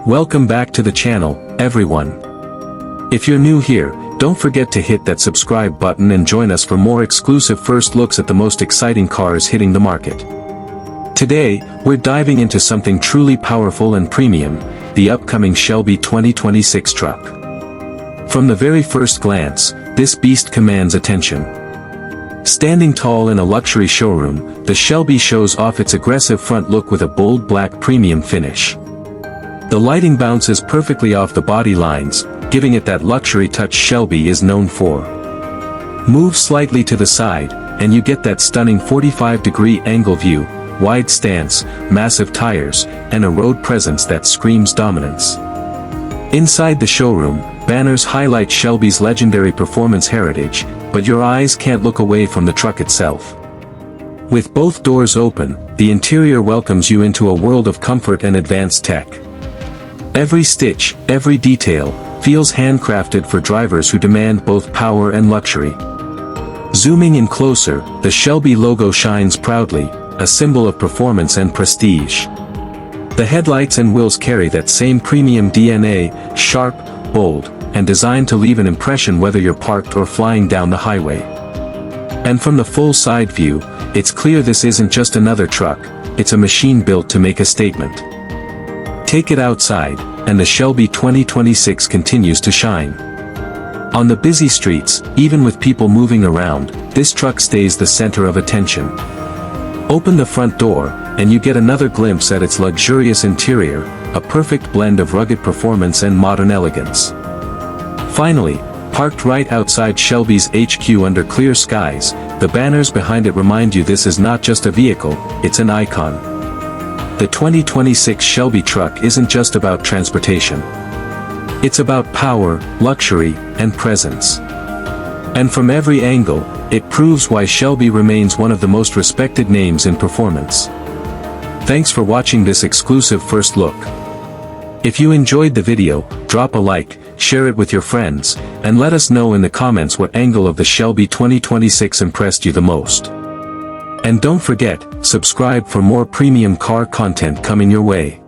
Welcome back to the channel, everyone. If you're new here, don't forget to hit that subscribe button and join us for more exclusive first looks at the most exciting cars hitting the market. Today, we're diving into something truly powerful and premium, the upcoming Shelby 2026 truck. From the very first glance, this beast commands attention. Standing tall in a luxury showroom, the Shelby shows off its aggressive front look with a bold black premium finish. The lighting bounces perfectly off the body lines, giving it that luxury touch Shelby is known for. Move slightly to the side, and you get that stunning 45-degree angle view, wide stance, massive tires, and a road presence that screams dominance. Inside the showroom, banners highlight Shelby's legendary performance heritage, but your eyes can't look away from the truck itself. With both doors open, the interior welcomes you into a world of comfort and advanced tech. Every stitch, every detail, feels handcrafted for drivers who demand both power and luxury. Zooming in closer, the Shelby logo shines proudly, a symbol of performance and prestige. The headlights and wheels carry that same premium DNA, sharp, bold, and designed to leave an impression whether you're parked or flying down the highway. And from the full side view, it's clear this isn't just another truck, it's a machine built to make a statement. Take it outside, and the Shelby 2026 continues to shine. On the busy streets, even with people moving around, this truck stays the center of attention. Open the front door, and you get another glimpse at its luxurious interior, a perfect blend of rugged performance and modern elegance. Finally, parked right outside Shelby's HQ under clear skies, the banners behind it remind you this is not just a vehicle, it's an icon. The 2026 Shelby truck isn't just about transportation. It's about power, luxury, and presence. And from every angle, it proves why Shelby remains one of the most respected names in performance. Thanks for watching this exclusive first look. If you enjoyed the video, drop a like, share it with your friends, and let us know in the comments what angle of the Shelby 2026 impressed you the most. And don't forget, subscribe for more premium car content coming your way.